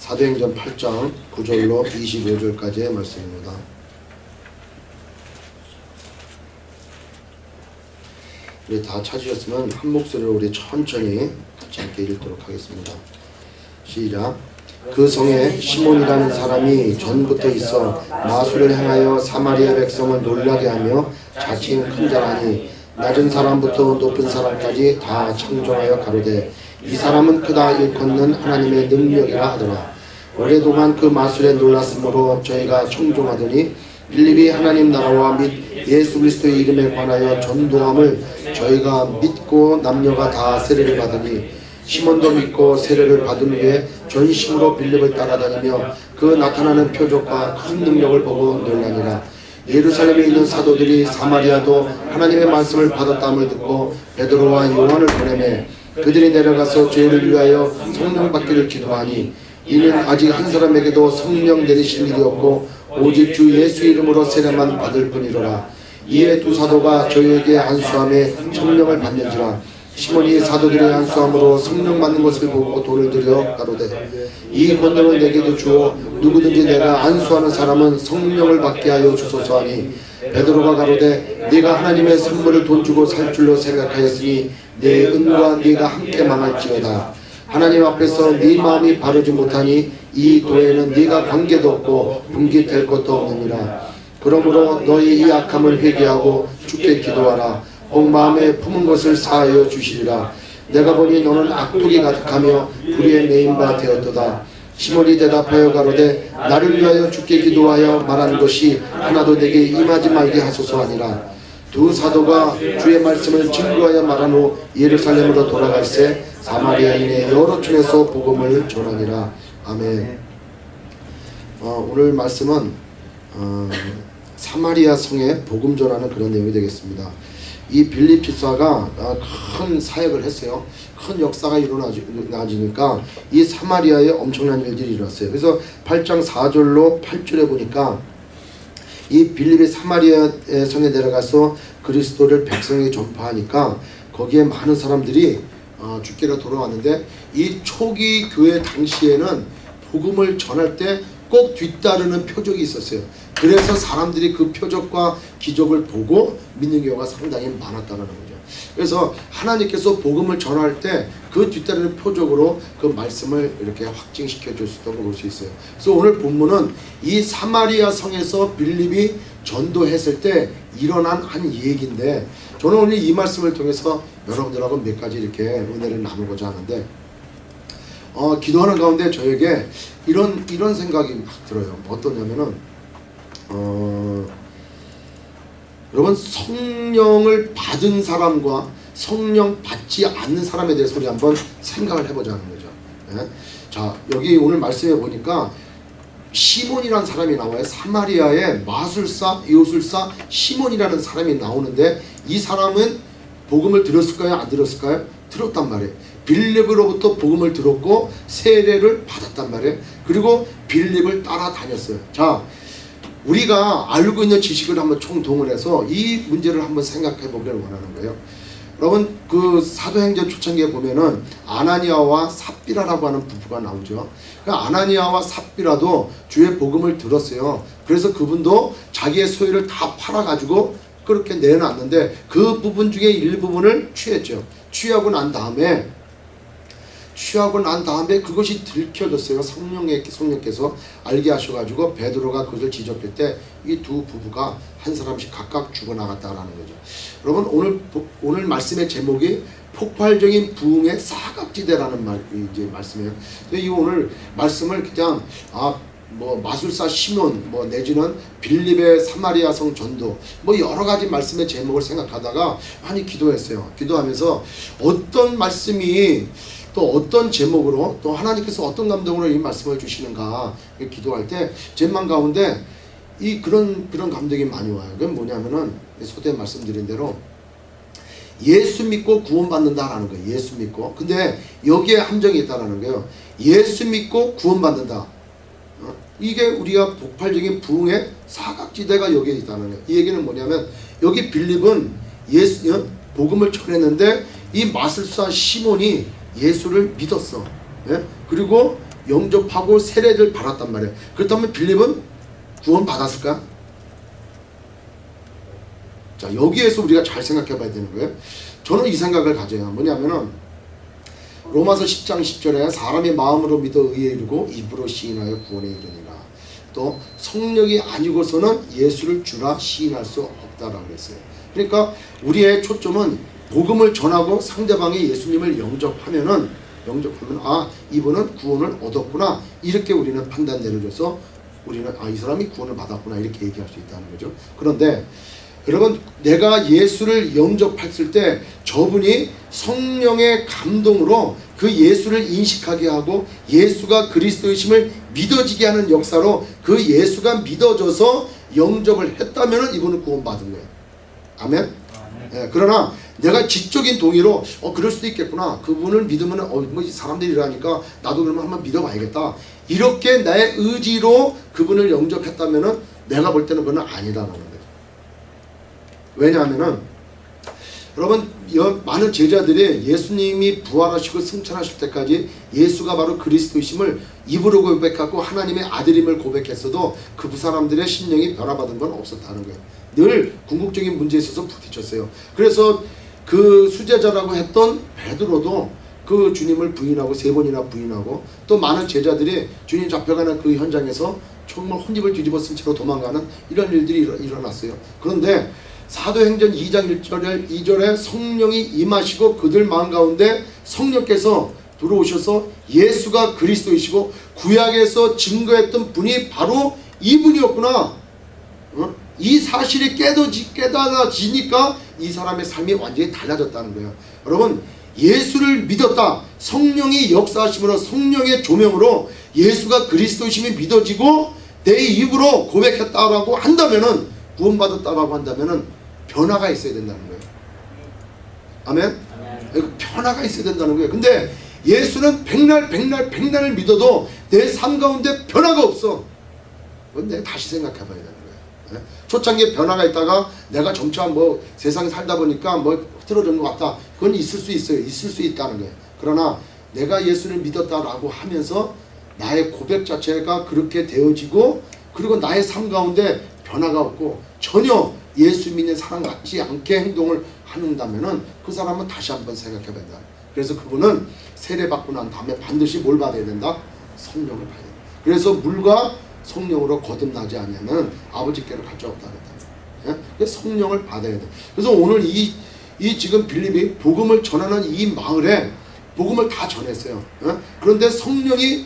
사도행전 8장 9절로 25절까지의 말씀입니다. 우리 다 찾으셨으면 한 목소리로 우리 천천히 같이 함께 읽도록 하겠습니다. 시작. 그 성에 시몬이라는 사람이 전부터 있어 마술을 행하여 사마리아 백성을 놀라게 하며 자칭 큰 자라니 낮은 사람부터 높은 사람까지 다 청종하여 가로되 이 사람은 크다 일컫는 하나님의 능력이라 하더라. 오래동안 그 마술에 놀랐으므로 저희가 청종하더니 빌립이 하나님 나라와 및 예수 그리스도의 이름에 관하여 전도함을 저희가 믿고 남녀가 다 세례를 받으니 시몬도 믿고 세례를 받은 후에 전심으로 빌립을 따라다니며 그 나타나는 표적과 큰 능력을 보고 놀라니라. 예루살렘에 있는 사도들이 사마리아도 하나님의 말씀을 받았다함을 듣고 베드로와 요한을 보내매 그들이 내려가서 저희를 위하여 성령 받기를 기도하니 이는 아직 한 사람에게도 성령 내리신 일이 없고 오직 주 예수 이름으로 세례만 받을 뿐이로라. 이에 두 사도가 저희에게 안수함에 성령을 받는지라. 시몬이 사도들의 안수함으로 성령 받는 것을 보고 돌을 들여 가로되 이 권능을 내게도 주어 누구든지 내가 안수하는 사람은 성령을 받게 하여 주소서 하니 베드로가 가로되 네가 하나님의 선물을 돈 주고 살 줄로 생각하였으니 내 은과 네가 함께 망할지어다. 하나님 앞에서 네 마음이 바르지 못하니 이 도에는 네가 관계도 없고 분깃될 것도 없느니라. 그러므로 너희 이 악함을 회개하고 주께 기도하라. 온 마음에 품은 것을 사하여 주시리라. 내가 보니 너는 악독이 가득하며 불의에 매인 바 되었도다. 시몬이 대답하여 가로되 나를 위하여 주께 기도하여 말한 것이 하나도 내게 임하지 말게 하소서 하니라. 두 사도가 주의 말씀을 증거하여 말한 후 예루살렘으로 돌아갈새 사마리아인의 여러 촌에서 복음을 전하니라. 아멘. 오늘 말씀은 사마리아 성에 복음 전하는 그런 내용이 되겠습니다. 이 빌립 집사가 큰 사역을 했어요. 큰 역사가 일어나지니까 이 사마리아에 엄청난 일들이 일어났어요. 그래서 8장 4절로 8절에 보니까 이 빌립이 사마리아 성에 내려가서 그리스도를 백성에게 전파하니까 거기에 많은 사람들이 주께로 돌아왔는데 이 초기 교회 당시에는 복음을 전할 때 꼭 뒤따르는 표적이 있었어요. 그래서 사람들이 그 표적과 기적을 보고 믿는 경우가 상당히 많았다는 거죠. 그래서 하나님께서 복음을 전할 때 그 뒤따르는 표적으로 그 말씀을 이렇게 확증시켜 줄 수 있다고 볼 수 있어요. 그래서 오늘 본문은 이 사마리아 성에서 빌립이 전도했을 때 일어난 한 얘기인데 저는 오늘 이 말씀을 통해서 여러분들하고 몇 가지 이렇게 은혜를 나누고자 하는데 기도하는 가운데 저에게 이런 생각이 막 들어요. 어떠냐면은 여러분 성령을 받은 사람과 성령 받지 않는 사람에 대해서 우리 한번 생각을 해보자 하는 거죠. 예? 자, 여기 오늘 말씀해 보니까 시몬이라는 사람이 나와요. 사마리아의 마술사, 요술사 시몬이라는 사람이 나오는데 이 사람은 복음을 들었을까요? 안 들었을까요? 들었단 말이에요. 빌립으로부터 복음을 들었고 세례를 받았단 말이에요. 그리고 빌립을 따라다녔어요. 자, 우리가 알고 있는 지식을 한번 총동원해서 이 문제를 한번 생각해 보기를 원하는 거예요. 여러분 그 사도행전 초창기에 보면은 아나니아와 삽비라라고 하는 부부가 나오죠. 그러니까 아나니아와 삽비라도 주의 복음을 들었어요. 그래서 그분도 자기의 소유를 다 팔아가지고 그렇게 내놨는데 그 부분 중에 일부분을 취했죠. 취하고 난 다음에 그것이 들켜졌어요. 성령께서 알게 하셔가지고 베드로가 그것을 지적할 때 이 두 부부가 한 사람씩 각각 죽어나갔다라는 거죠. 여러분 오늘 말씀의 제목이 폭발적인 부흥의 사각지대라는 말씀이에요. 이 오늘 말씀을 그냥 마술사 시몬 내지는 빌립의 사마리아 성 전도 여러 가지 말씀의 제목을 생각하다가 많이 기도했어요. 기도하면서 어떤 말씀이 또 어떤 제목으로 또 하나님께서 어떤 감동으로 이 말씀을 주시는가 기도할 때 제 마음 가운데 그런 감동이 많이 와요. 그건 뭐냐면은 소대 말씀드린 대로 예수 믿고 구원받는다라는 거예요. 예수 믿고. 근데 여기에 함정이 있다라는 거예요. 예수 믿고 구원받는다. 이게 우리가 폭발적인 부흥의 사각지대가 여기에 있다는 거예요. 이 얘기는 뭐냐면 여기 빌립은 복음을 전했는데 이 마술사 시몬이 예수를 믿었어. 예? 그리고 영접하고 세례를 받았단 말이에요. 그렇다면 빌립은 구원 받았을까? 자, 여기에서 우리가 잘 생각해 봐야 되는 거예요. 저는 이 생각을 가져요. 뭐냐면은 로마서 10장 10절에 사람이 마음으로 믿어 의에 이르고 입으로 시인하여 구원에 이르니라. 또 성령이 아니고서는 예수를 주라 시인할 수 없다라고 그랬어요. 그러니까 우리의 초점은 복음을 전하고 상대방이 예수님을 영접하면 아, 이분은 구원을 얻었구나, 이렇게 우리는 판단 내려줘서 우리는 아, 이 사람이 구원을 받았구나, 이렇게 얘기할 수 있다는 거죠. 그런데 여러분, 내가 예수를 영접했을 때 저분이 성령의 감동으로 그 예수를 인식하게 하고 예수가 그리스도이심을 믿어지게 하는 역사로 그 예수가 믿어져서 영접을 했다면 이분은 구원받은 거예요. 아멘? 예, 그러나 내가 지적인 동의로 그럴 수도 있겠구나, 그분을 믿으면 뭐 사람들이 이러니까 나도 그러면 한번 믿어봐야겠다, 이렇게 나의 의지로 그분을 영접했다면 내가 볼 때는 그건 아니다라는 거예요. 왜냐하면은 여러분, 많은 제자들이 예수님이 부활하시고 승천하실 때까지 예수가 바로 그리스도이심을 입으로 고백하고 하나님의 아들임을 고백했어도 그 사람들의 심령이 변화받은 건 없었다는 거예요. 늘 궁극적인 문제에 있어서 부딪혔어요. 그래서 그 수제자라고 했던 베드로도 그 주님을 부인하고 3번이나 부인하고, 또 많은 제자들이 주님 잡혀가는 그 현장에서 정말 혼입을 뒤집어 쓴 채로 도망가는 이런 일들이 일어났어요. 그런데 사도행전 2장 2절에 성령이 임하시고 그들 마음 가운데 성령께서 들어오셔서 예수가 그리스도이시고 구약에서 증거했던 분이 바로 이분이었구나, 이 사실이 깨달아지니까 이 사람의 삶이 완전히 달라졌다는 거예요. 여러분, 예수를 믿었다, 성령이 역사하심으로 성령의 조명으로 예수가 그리스도이심이 믿어지고 내 입으로 고백했다라고 한다면은, 구원받았다라고 한다면은 변화가 있어야 된다는 거예요. 아멘? 변화가 있어야 된다는 거예요. 근데 예수는 백날 믿어도 내 삶 가운데 변화가 없어. 근데 다시 생각해 봐야 되는 거예요. 초창기에 변화가 있다가 내가 점차 뭐 세상에 살다 보니까 뭐 흐트러지는 것 같다, 그건 있을 수 있어요. 있을 수 있다는 거예요. 그러나 내가 예수를 믿었다라고 하면서 나의 고백 자체가 그렇게 되어지고, 그리고 나의 삶 가운데 변화가 없고 전혀 예수 믿는 사람 같지 않게 행동을 한다면은 그 사람은 다시 한번 생각해 봐야 된다. 그래서 그분은 세례받고 난 다음에 반드시 뭘 받아야 된다? 성령을 받아야 된다. 그래서 물과 성령으로 거듭나지 않으면 아버지께로 갈 수 없다 그랬다. 그래서 성령을 받아야 돼. 그래서 오늘 이 지금 빌립이 복음을 전하는 이 마을에 복음을 다 전했어요. 그런데 성령이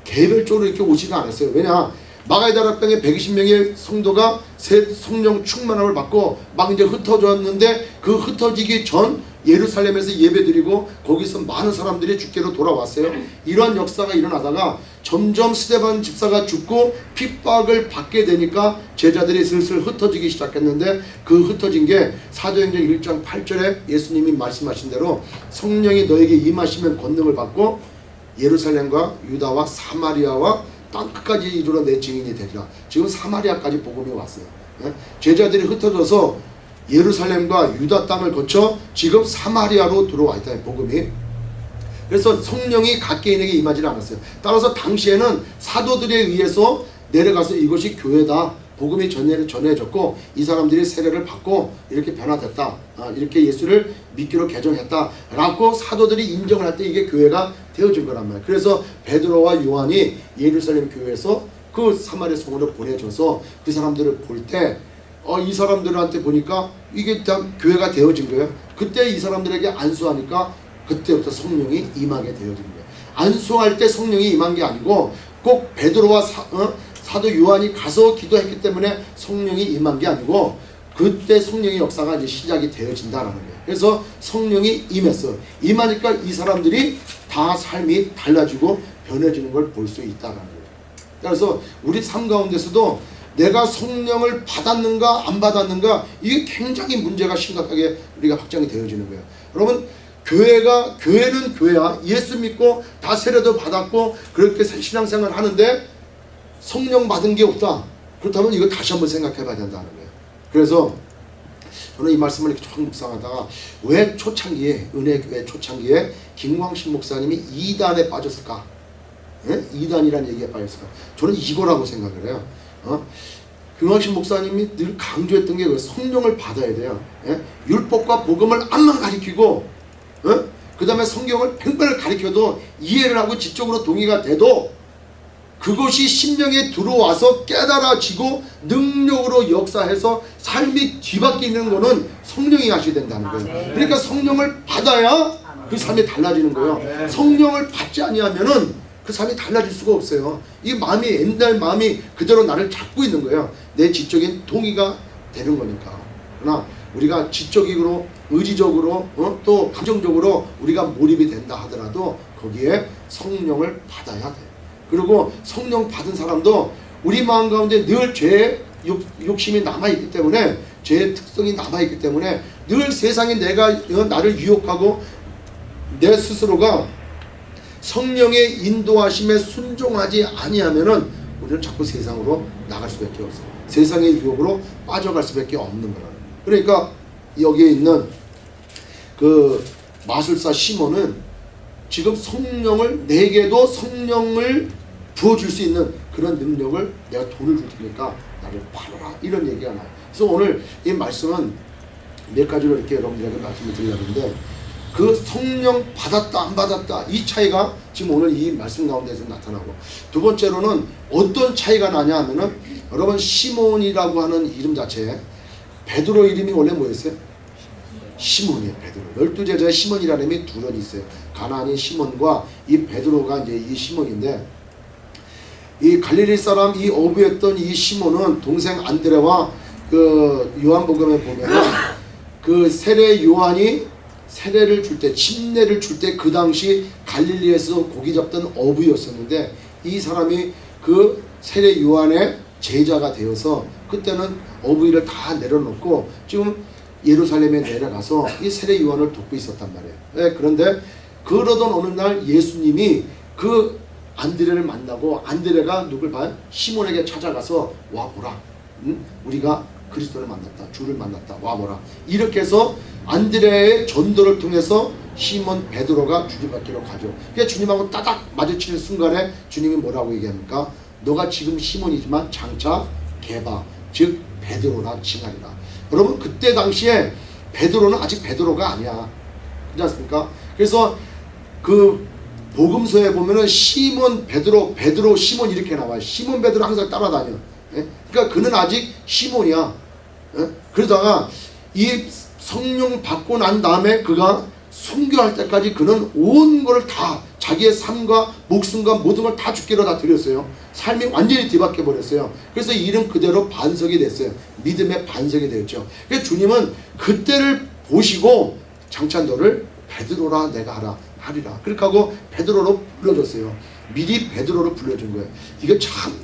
개별적으로 이렇게 오지는 않았어요. 왜냐? 마가의 다락방에 120명의 성도가 성령 충만함을 받고 막 이제 흩어졌는데, 그 흩어지기 전 예루살렘에서 예배드리고 거기서 많은 사람들이 주께로 돌아왔어요. 이러한 역사가 일어나다가 점점 스데반 집사가 죽고 핍박을 받게 되니까 제자들이 슬슬 흩어지기 시작했는데, 그 흩어진 게 사도행전 1장 8절에 예수님이 말씀하신 대로 성령이 너에게 임하시면 권능을 받고 예루살렘과 유다와 사마리아와 땅 끝까지 이르러 내 증인이 되리라. 지금 사마리아까지 복음이 왔어요. 제자들이 흩어져서 예루살렘과 유다 땅을 거쳐 지금 사마리아로 들어와 있다, 복음이. 그래서 성령이 각 개인에게 임하지 않았어요. 따라서 당시에는 사도들에 의해서 내려가서 이것이 교회다, 복음이 전해졌고 이 사람들이 세례를 받고 이렇게 변화됐다, 이렇게 예수를 믿기로 개종했다 라고 사도들이 인정을 할 때 이게 교회가 되어진 거란 말이에요. 그래서 베드로와 요한이 예루살렘 교회에서 그 사마리아 성으로 보내줘서 그 사람들을 볼 때 이 사람들한테 보니까 이게 다 교회가 되어진 거예요. 그때 이 사람들에게 안수하니까 그때부터 성령이 임하게 되어진 거예요. 안수할 때 성령이 임한 게 아니고 꼭 베드로와 사도 요한이 가서 기도했기 때문에 성령이 임한 게 아니고 그때 성령의 역사가 이제 시작이 되어진다라는 거예요. 그래서 성령이 임했어. 임하니까 이 사람들이 다 삶이 달라지고 변해지는 걸 볼 수 있다라는 거예요. 그래서 우리 삶 가운데서도 내가 성령을 받았는가 안 받았는가, 이게 굉장히 문제가 심각하게 우리가 확정이 되어지는 거예요. 여러분, 교회는 교회야. 예수 믿고 다 세례도 받았고 그렇게 신앙생활 하는데 성령 받은 게 없다. 그렇다면 이거 다시 한번 생각해 봐야 된다는 거예요. 그래서 저는 이 말씀을 이렇게 쭉 묵상하다가 왜 초창기에, 은혜교회 초창기에 김광신 목사님이 이단에 빠졌을까? 예? 이단이라는 얘기가 빠졌을까? 저는 이거라고 생각을 해요. 김광식 목사님이 늘 강조했던 게 성령을 받아야 돼요. 예? 율법과 복음을 암만 가리키고, 그 다음에 성경을 팽팽히 가리켜도 이해를 하고 지적으로 동의가 돼도 그것이 심령에 들어와서 깨달아지고 능력으로 역사해서 삶이 뒤바뀌는 거는 성령이 하셔야 된다는 거예요. 그러니까 성령을 받아야 그 삶이 달라지는 거예요. 성령을 받지 아니하면은 그 삶이 달라질 수가 없어요. 이 마음이 옛날 마음이 그대로 나를 잡고 있는 거예요. 내 지적인 동의가 되는 거니까. 그러나 우리가 지적으로 의지적으로 또 감정적으로 우리가 몰입이 된다 하더라도 거기에 성령을 받아야 돼. 그리고 성령 받은 사람도 우리 마음 가운데 늘 죄의 욕심이 남아있기 때문에, 죄의 특성이 남아있기 때문에 늘 세상에 나를 유혹하고 내 스스로가 성령의 인도하심에 순종하지 아니하면은 우리는 자꾸 세상으로 나갈 수밖에 없어요. 세상의 유혹으로 빠져갈 수밖에 없는 거예요. 그러니까 여기에 있는 그 마술사 시몬은 지금 성령을, 내게도 성령을 부어줄 수 있는 그런 능력을 내가 돈을 줄 테니까 나를 팔아라, 이런 얘기가 나요. 그래서 오늘 이 말씀은 몇 가지로 이렇게 여러분들에게 말씀을 드리려는데, 그 성령 받았다 안 받았다 이 차이가 지금 오늘 이 말씀 가운데서 나타나고, 두 번째로는 어떤 차이가 나냐 하면은, 여러분 시몬이라고 하는 이름 자체에 베드로 이름이 원래 뭐였어요? 시몬이에요. 베드로. 12제자의 시몬이라는 이름이 둘은 있어요. 가나안인 시몬과 이 베드로가 이제 이 시몬인데, 이 갈릴리 사람 이 어부였던 이 시몬은 동생 안드레와 그 요한복음에 보면은 그 세례 요한이 세례를 줄 때, 침례를 줄 때 그 당시 갈릴리에서 고기 잡던 어부였었는데, 이 사람이 그 세례 요한의 제자가 되어서 그때는 어부일을 다 내려놓고 지금 예루살렘에 내려가서 이 세례 요한을 돕고 있었단 말이에요. 네, 그런데 그러던 어느 날 예수님이 그 안드레를 만나고, 안드레가 누굴 봐요? 시몬에게 찾아가서 와보라. 우리가 그리스도를 만났다. 주를 만났다. 와보라. 이렇게 해서 안드레의 전도를 통해서 시몬 베드로가 주님밖으로 가죠. 그러니까 주님하고 따닥 마주치는 순간에 주님이 뭐라고 얘기합니까? 너가 지금 시몬이지만 장차 게바, 즉 베드로라 칭하리라. 여러분 그때 당시에 베드로는 아직 베드로가 아니야. 그렇지 않습니까? 그래서 그 복음서에 보면은 시몬 베드로, 베드로 시몬 이렇게 나와요. 시몬 베드로 항상 따라다녀. 예? 그러니까 그는 아직 시몬이야. 예? 그러다가 이 성령 받고 난 다음에 그가 순교할 때까지 그는 온 것을 다, 자기의 삶과 목숨과 모든 걸 다 주께로 다 드렸어요. 삶이 완전히 뒤바뀌어 버렸어요. 그래서 이름 그대로 반석이 됐어요. 믿음의 반석이 되었죠. 그래서 주님은 그때를 보시고 장차 너를 베드로라 내가 하리라. 그렇게 하고 베드로로 불러줬어요. 미리 베드로로 불러준 거예요. 이게 참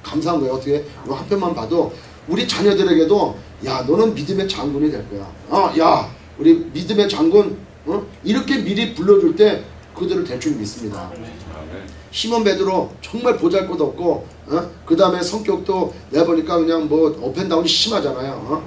감사한 거예요. 어떻게 한편만 봐도 우리 자녀들에게도, 야 너는 믿음의 장군이 될 거야. 야 우리 믿음의 장군, 이렇게 미리 불러줄 때 그들을 대충 믿습니다. 시몬 베드로 정말 보잘것없고, 그 다음에 성격도 내가 보니까 그냥 뭐 업앤다운이 심하잖아요.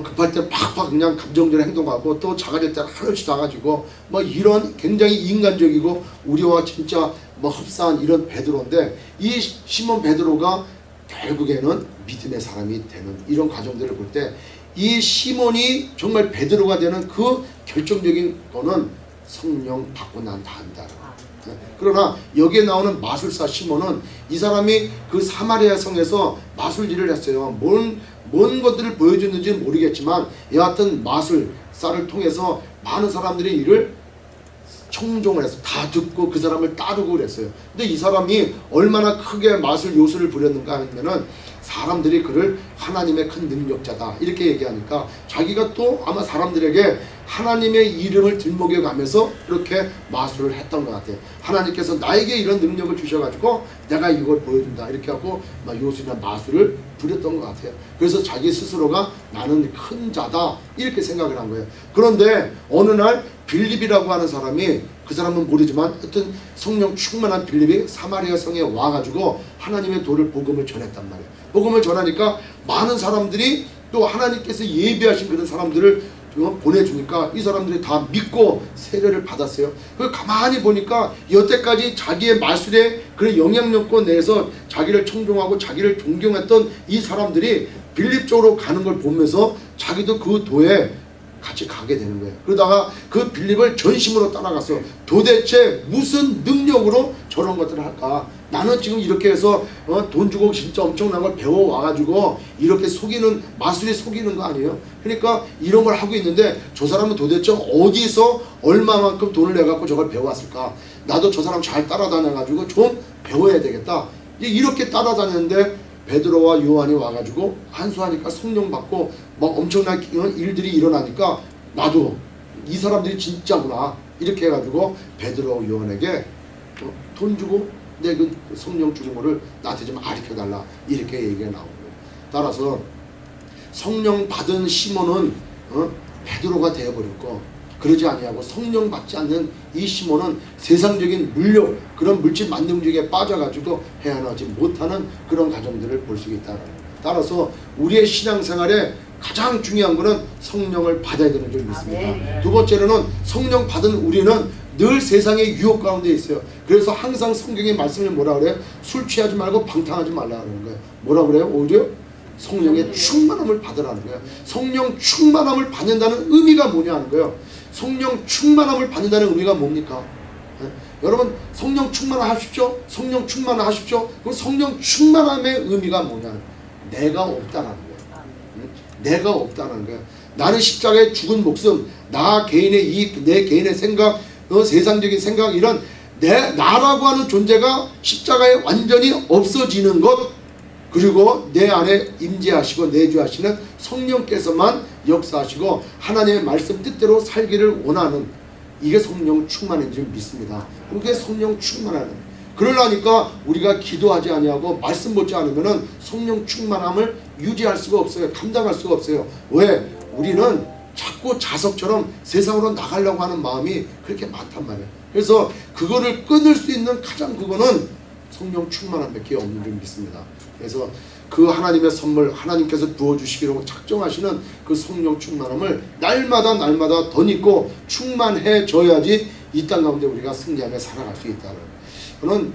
급할 때 팍팍 그냥 감정적으로 행동하고, 또 작아질 때는 하늘씩 나가지고 뭐 이런 굉장히 인간적이고 우리와 진짜 뭐 흡사한 이런 베드로인데, 이 시몬 베드로가 결국에는 믿음의 사람이 되는 이런 과정들을 볼 때, 이 시몬이 정말 베드로가 되는 그 결정적인 거는 성령 받고 난 다음이다. 그러나 여기에 나오는 마술사 시몬은, 이 사람이 그 사마리아 성에서 마술질을 했어요. 뭔 것들을 보여줬는지 모르겠지만 여하튼 마술사를 통해서 많은 사람들이 이를 청종을 해서 다 듣고 그 사람을 따르고 그랬어요. 근데 이 사람이 얼마나 크게 마술 요술을 부렸는가 하면은, 사람들이 그를 하나님의 큰 능력자다 이렇게 얘기하니까 자기가 또 아마 사람들에게 하나님의 이름을 들먹여 가면서 그렇게 마술을 했던 것 같아요. 하나님께서 나에게 이런 능력을 주셔가지고 내가 이걸 보여준다 이렇게 하고 막 요술이나 마술을 부렸던 것 같아요. 그래서 자기 스스로가 나는 큰 자다 이렇게 생각을 한 거예요. 그런데 어느 날 빌립이라고 하는 사람이, 그 사람은 모르지만 하여튼 성령 충만한 빌립이 사마리아 성에 와가지고 하나님의 도를 복음을 전했단 말이에요. 복음을 전하니까 많은 사람들이 또 하나님께서 예비하신 그런 사람들을 보내주니까 이 사람들이 다 믿고 세례를 받았어요. 그 가만히 보니까 여태까지 자기의 마술의 그런 영향력권 내에서 자기를 청종하고 자기를 존경했던 이 사람들이 빌립 쪽으로 가는 걸 보면서 자기도 그 도에 같이 가게 되는 거예요. 그러다가 그 빌립을 전심으로 따라갔어요. 도대체 무슨 능력으로 저런 것들을 할까? 나는 지금 이렇게 해서 돈 주고 진짜 엄청난 걸 배워와가지고 이렇게 속이는, 마술이 속이는 거 아니에요? 그러니까 이런 걸 하고 있는데 저 사람은 도대체 어디서 얼마만큼 돈을 내갖고 저걸 배워왔을까? 나도 저 사람 잘 따라다녀가지고 좀 배워야 되겠다. 이렇게 따라다녔는데 베드로와 요한이 와가지고 한수하니까 성령 받고 막 엄청난 일들이 일어나니까 나도 이 사람들이 진짜구나 이렇게 해가지고 베드로와 요한에게 돈 주고 내 그 성령 주는 거를 나한테 좀 가르쳐달라 이렇게 얘기가 나오는 거예요. 따라서 성령 받은 시몬은 베드로가 되어버렸고, 그러지 아니하고 성령 받지 않는 이 시몬은 세상적인 물욕, 그런 물질 만능주의에 빠져가지고 헤어나지 못하는 그런 가정들을 볼 수 있다는 거예요. 따라서 우리의 신앙생활에 가장 중요한 것은 성령을 받아야 되는 줄 믿습니다. 두 번째로는 성령 받은 우리는 늘 세상의 유혹 가운데 있어요. 그래서 항상 성경의 말씀을 뭐라 그래요? 술 취하지 말고 방탕하지 말라 그러는 거예요. 뭐라 그래요? 오히려 성령의 충만함을 받으라는 거예요. 성령 충만함을 받는다는 의미가 뭐냐는 거예요. 성령 충만함을 받는다는 의미가 뭡니까? 여러분 성령 충만하십시오. 성령 충만하십시오. 그럼 성령 충만함의 의미가 뭐냐? 내가 없다라는 거예요. 내가 없다는 거예요. 나는 십자가에 죽은 목숨, 나 개인의 이익, 내 개인의 생각, 세상적인 생각, 이런 나라고 하는 존재가 십자가에 완전히 없어지는 것, 그리고 내 안에 임재하시고 내주하시는 성령께서만 역사하시고 하나님의 말씀 뜻대로 살기를 원하는, 이게 성령 충만인 줄 믿습니다. 그게 성령 충만하는. 그러려니까 우리가 기도하지 아니하고 말씀 보지 않으면 성령 충만함을 유지할 수가 없어요. 감당할 수가 없어요. 왜? 우리는 자꾸 자석처럼 세상으로 나가려고 하는 마음이 그렇게 많단 말이에요. 그래서 그거를 끊을 수 있는 가장 그거는 성령 충만함밖에 없는 줄 믿습니다. 그래서 그 하나님의 선물, 하나님께서 부어주시기로 작정하시는 그 성령 충만함을 날마다 덧입고 충만해져야지 이 땅 가운데 우리가 승리하며 살아갈 수 있다는. 저는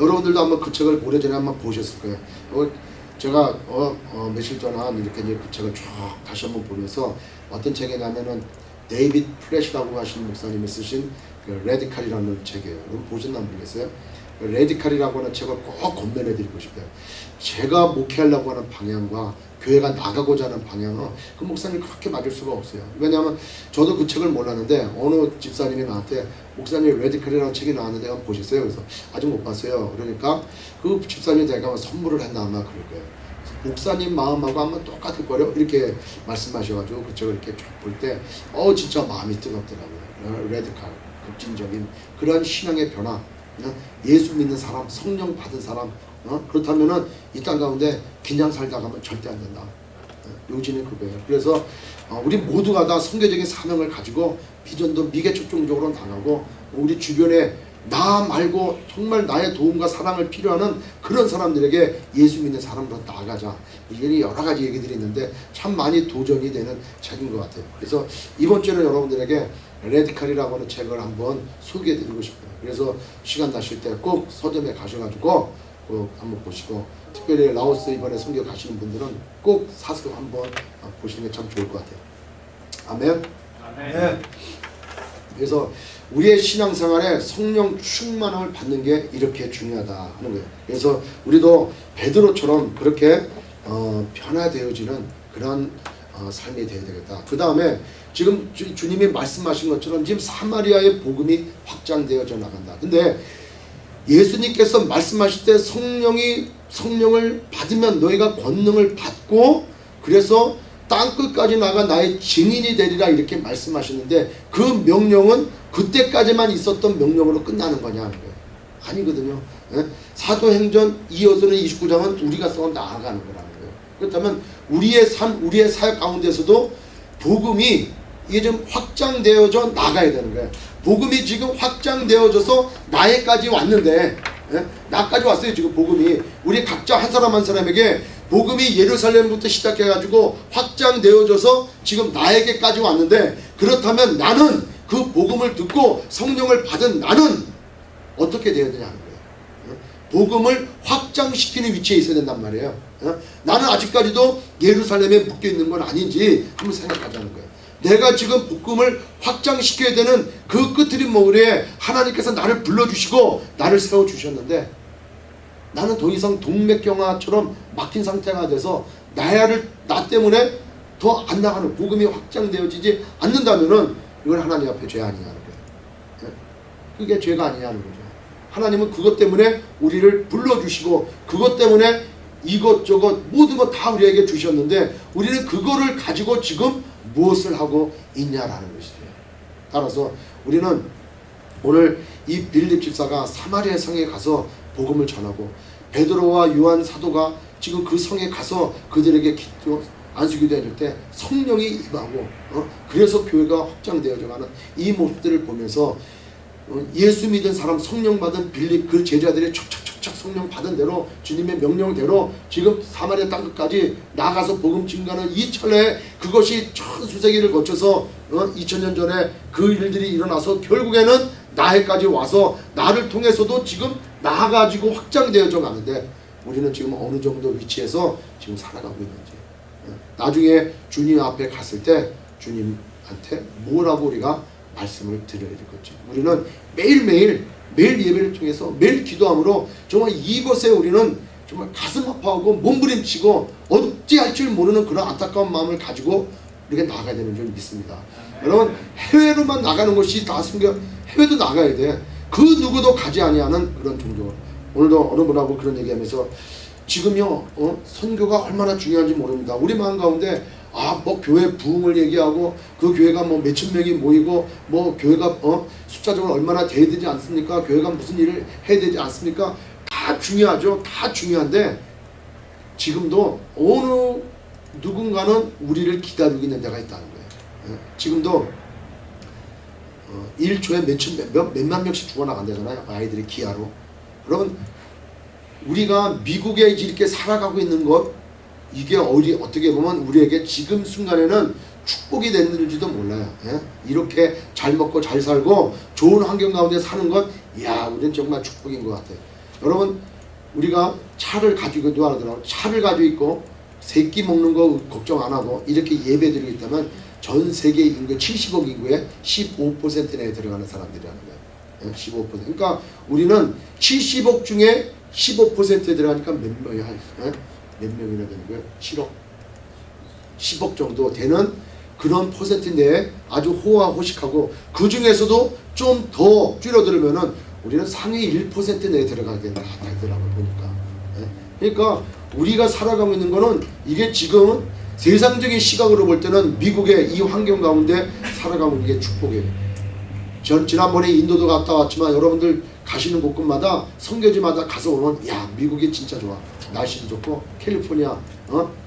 여러분들도 한번 그 책을 오래전에 한번 보셨을 거예요. 제가 며칠 전에 이렇게 이제 그 책을 쭉 다시 한번 보면서 어떤 책이냐면은 데이빗 플래시라고 하시는 목사님이 쓰신 그 레디칼이라는 책이에요. 여러분 보셨나 모르겠어요. 레디칼이라고 하는 책을 꼭 권면해 드리고 싶어요. 제가 목회하려고 하는 방향과 교회가 나가고자 하는 방향은 그 목사님 그렇게 맞을 수가 없어요. 왜냐하면 저도 그 책을 몰랐는데 어느 집사님이 나한테 목사님 레디칼이라는 책이 나왔는데 한번 보셨어요? 그래서 아직 못 봤어요. 그러니까 그 집사님이 내가 선물을 했나 아마 그럴 거예요. 목사님 마음하고 아마 똑같을 거려 이렇게 말씀하셔가지고 그 책을 이렇게 쭉 볼 때 진짜 마음이 뜨겁더라고요. 레디칼, 급진적인 그런 신앙의 변화, 예수 믿는 사람, 성령 받은 사람, 그렇다면은 이 땅 가운데 그냥 살다 가면 절대 안 된다. 요지는 그거예요. 그래서 우리 모두가 다 선교적인 사명을 가지고 비전도 미개척종적으로 나가고 우리 주변에 나 말고 정말 나의 도움과 사랑을 필요하는 그런 사람들에게 예수 믿는 사람으로 나아가자. 이게 여러 가지 얘기들이 있는데 참 많이 도전이 되는 책인 것 같아요. 그래서 이번 주에는 여러분들에게 레디칼이라고 하는 책을 한번 소개해 드리고 싶어요. 그래서 시간 나실 때 꼭 서점에 가셔가지고 꼭 한번 보시고, 특별히 라오스 이번에 선교 가시는 분들은 꼭 사서 한번 보시는 게 참 좋을 것 같아요. 아멘. 아멘. 그래서 우리의 신앙생활에 성령 충만함을 받는 게 이렇게 중요하다 하는 거예요. 그래서 우리도 베드로처럼 그렇게 변화되어지는 그런 삶이 되어야 되겠다. 그 다음에 지금 주님이 말씀하신 것처럼 지금 사마리아의 복음이 확장되어져 나간다. 근데 예수님께서 말씀하실 때 성령을 받으면 너희가 권능을 받고 그래서 땅끝까지 나가 나의 증인이 되리라 이렇게 말씀하셨는데 그 명령은 그때까지만 있었던 명령으로 끝나는 거냐 하는 거예요. 아니거든요. 사도행전 이어서는 29장은 우리가 써 나아가는 거라는 거예요. 그렇다면 우리의 삶, 우리의 사역 가운데서도 복음이 이게 좀 확장되어져 나가야 되는 거예요. 복음이 지금 확장되어져서 나에까지 왔는데 나까지 왔어요. 지금 복음이 우리 각자 한 사람 한 사람에게 복음이 예루살렘부터 시작해가지고 확장되어져서 지금 나에게까지 왔는데, 그렇다면 나는 그 복음을 듣고 성령을 받은 나는 어떻게 되어야 되냐는 거예요. 복음을 확장시키는 위치에 있어야 된단 말이에요. 나는 아직까지도 예루살렘에 묶여있는 건 아닌지 한번 생각하자는 거예요. 내가 지금 복음을 확장시켜야 되는 그 끝트림 머리에 하나님께서 나를 불러주시고 나를 세워주셨는데, 나는 더 이상 동맥경화처럼 막힌 상태가 돼서 나 때문에 더 안 나가는, 복음이 확장되어지지 않는다면은 이건 하나님 앞에 죄 아니냐는 거예요. 그게 죄가 아니냐는 거죠. 하나님은 그것 때문에 우리를 불러주시고 그것 때문에 이것저것 모든 것 다 우리에게 주셨는데, 우리는 그거를 가지고 지금 무엇을 하고 있냐라는 것이죠. 따라서 우리는 오늘 이 빌립 집사가 사마리아 성에 가서 복음을 전하고, 베드로와 요한 사도가 지금 그 성에 가서 그들에게 안수기도 해줄 때 성령이 임하고 그래서 교회가 확장되어져 가는 이 모습들을 보면서 예수 믿은 사람, 성령 받은 빌립 그 제자들이 척척척척 성령 받은 대로 주님의 명령대로 지금 사마리아 땅끝까지 나가서 복음 증거하는 이 찰나에, 그것이 천수세기를 거쳐서 2000년 전에 그 일들이 일어나서 결국에는 나에까지 와서 나를 통해서도 지금 나가지고 확장되어져 가는데, 우리는 지금 어느 정도 위치에서 지금 살아가고 있는지, 나중에 주님 앞에 갔을 때 주님한테 뭐라고 우리가 말씀을 드려야 되겠지. 우리는 매일 예배를 통해서 매일 기도함으로 정말 이것에 우리는 정말 가슴 아파하고 몸부림치고 어찌할 줄 모르는 그런 안타까운 마음을 가지고 우리가 나가야 되는 줄 믿습니다. 여러분, 해외로만 나가는 것이 다 순교, 해외도 나가야 돼. 그 누구도 가지 아니하는 그런 종교. 오늘도 어느 분하고 그런 얘기하면서 지금요 선교가 얼마나 중요한지 모릅니다. 우리 마음 가운데 뭐 교회 부흥을 얘기하고 그 교회가 뭐 몇천 명이 모이고 뭐 교회가 숫자적으로 얼마나 돼야 되지 않습니까? 교회가 무슨 일을 해야 되지 않습니까? 다 중요하죠. 다 중요한데 지금도 어느 누군가는 우리를 기다리고 있는 데가 있다는 거예요. 지금도 1초에 몇만 명씩 죽어나간다잖아요. 아이들이 기아로. 여러분, 우리가 미국에 이렇게 살아가고 있는 것, 이게 어떻게 보면 우리에게 지금 순간에는 축복이 됐는지도 몰라요. 이렇게 잘 먹고 잘 살고 좋은 환경 가운데 사는 것, 우리는 정말 축복인 것 같아요. 여러분, 우리가 차를 가지고 차를 가지고 있고 새끼 먹는 거 걱정 안 하고 이렇게 예배드리고 있다면 전 세계 인구 70억 인구의 15% 내에 들어가는 사람들이라는 거예요. 15%. 그러니까 우리는 70억 중에 15%에 들어가니까 몇 명이나 되는 거예요? 7억, 10억 정도 되는 그런 퍼센트 내에 아주 호화호식하고, 그 중에서도 좀 더 줄여들면은 우리는 상위 1% 내에 들어가게 되더라고요, 보니까. 그러니까 우리가 살아가고 있는 거는 이게 지금 세상적인 시각으로 볼 때는 미국의 이 환경 가운데 살아가고 있는 게 축복이에요. 지난번에 인도도 갔다 왔지만 여러분들 가시는 곳곳마다 선교지마다 가서 오면 미국이 진짜 좋아. 날씨도 좋고 캘리포니아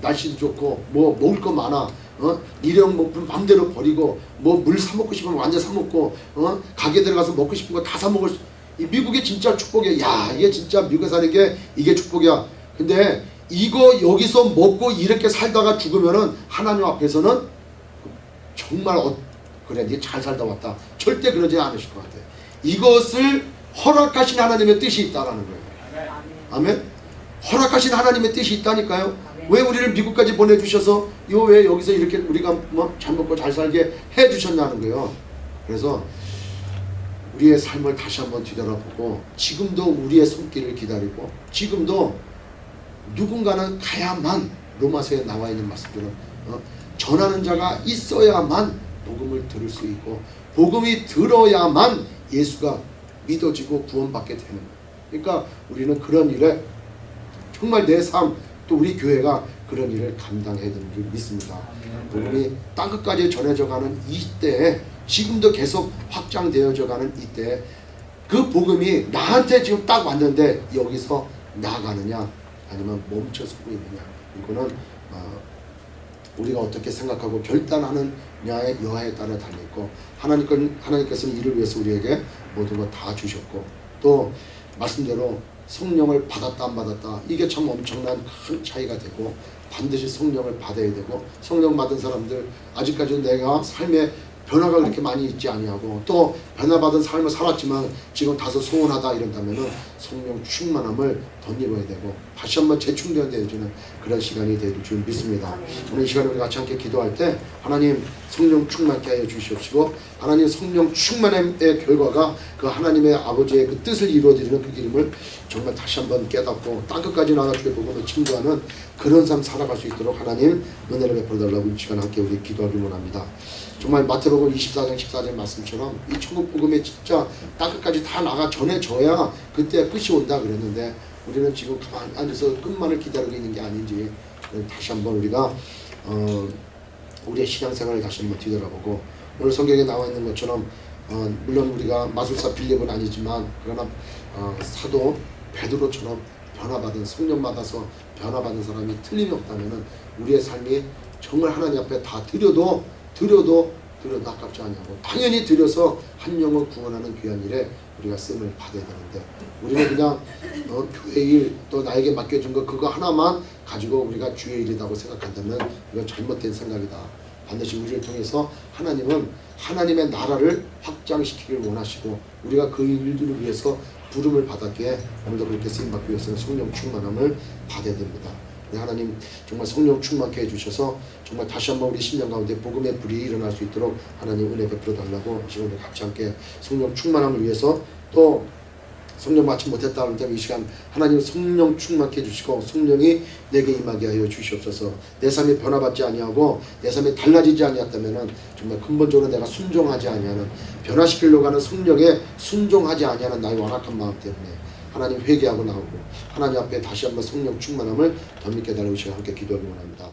날씨도 좋고 뭐 먹을 거 많아. 일회용품품 마음대로 버리고 뭐 물 사 먹고 싶으면 완전 사 먹고 가게 들어가서 먹고 싶은 거 다 사 먹을 수. 이 미국이 진짜 축복이야. 이게 진짜 미국에 사는 게 이게 축복이야. 근데 이거 여기서 먹고 이렇게 살다가 죽으면은 하나님 앞에서는 정말 그래 니 잘 살다 왔다 절대 그러지 않으실 것 같아요. 이것을 허락하신 하나님의 뜻이 있다라는 거예요. 아멘. 허락하신 하나님의 뜻이 있다니까요. 왜 우리를 미국까지 보내주셔서 왜 여기서 이렇게 우리가 뭐 잘 먹고 잘 살게 해주셨냐는 거예요. 그래서 우리의 삶을 다시 한번 뒤돌아보고, 지금도 우리의 손길을 기다리고, 지금도 누군가는 가야만, 로마서에 나와 있는 말씀들은 전하는 자가 있어야만 복음을 들을 수 있고, 복음이 들어야만 예수가 믿어지고 구원받게 되는 거예요. 그러니까 우리는 그런 일에 정말 내 삶, 또 우리 교회가 그런 일을 감당해야 되는 줄 믿습니다. 복음이 땅끝까지 전해져 가는 이때에, 지금도 계속 확장되어져 가는 이때에 그 복음이 나한테 지금 딱 왔는데 여기서 나가느냐 아니면 멈춰 서고 있느냐, 이거는 우리가 어떻게 생각하고 결단하느냐의 여하에 따라 달려있고, 하나님께서는 이를 위해서 우리에게 모든 것 다 주셨고, 또 말씀대로 성령을 받았다 안 받았다 이게 참 엄청난 큰 차이가 되고 반드시 성령을 받아야 되고 성령 받은 사람들 아직까지 내가 삶에 변화가 그렇게 많이 있지 아니하고 또 변화받은 삶을 살았지만 지금 다소 소원하다 이런다면은 성령 충만함을 덧입어야 되고 다시 한번 재충전되어지는 그런 시간이 될 줄 믿습니다. 오늘 이 시간에 우리 같이 함께 기도할 때 하나님 성령 충만케 하여 주시옵시고 하나님 성령 충만함의 결과가 그 하나님의 아버지의 그 뜻을 이루어드리는 그 이름을 정말 다시 한번 깨닫고 땅끝까지 나가 주의 복음을 증거하는 그런 삶 살아갈 수 있도록 하나님 은혜를 베풀어 달라고 이 시간 함께 우리 기도하기 원합니다. 정말 마태복음 24장 14절 말씀처럼 이 천국 복음에 진짜 땅끝까지 다 나가 전해져야 그때 끝이 온다 그랬는데 우리는 지금 가만히 앉아서 끝만을 기다리고 있는 게 아닌지 다시 한번 우리가 우리의 신앙생활을 다시 한번 뒤돌아보고 오늘 성경에 나와 있는 것처럼 물론 우리가 마술사 빌립은 아니지만 그러나 사도 베드로처럼 변화받은 성령 받아서 변화받은 사람이 틀림이 없다면 우리의 삶이 정말 하나님 앞에 다 드려도 아깝지 않냐고 당연히 드려서 한 영을 구원하는 귀한 일에 우리가 쓰임을 받아야 되는데 우리는 그냥 교회 일 또 나에게 맡겨준 거 그거 하나만 가지고 우리가 주의 일이라고 생각한다면 이건 잘못된 생각이다. 반드시 우리를 통해서 하나님은 하나님의 나라를 확장시키길 원하시고 우리가 그 일들을 위해서 부름을 받았기에 오늘도 그렇게 쓰임받기 위해서는 성령 충만함을 받아야 됩니다. 하나님 정말 성령 충만케 해주셔서 정말 다시 한번 우리 심령 가운데 복음의 불이 일어날 수 있도록 하나님 은혜 베풀어 달라고 지금 우리 같이 함께 성령 충만함을 위해서 또 성령 받지 못했다 하는데 이 시간 하나님 성령 충만케 해주시고 성령이 내게 임하게 하여 주시옵소서. 내 삶이 변화받지 아니하고 내 삶이 달라지지 아니했다면 정말 근본적으로 내가 순종하지 아니하는 변화시키려고 하는 성령에 순종하지 아니하는 나의 완악한 마음 때문에 하나님 회개하고 나오고 하나님 앞에 다시 한번 성령 충만함을 더 믿게 달라고 함께 기도하기 원합니다.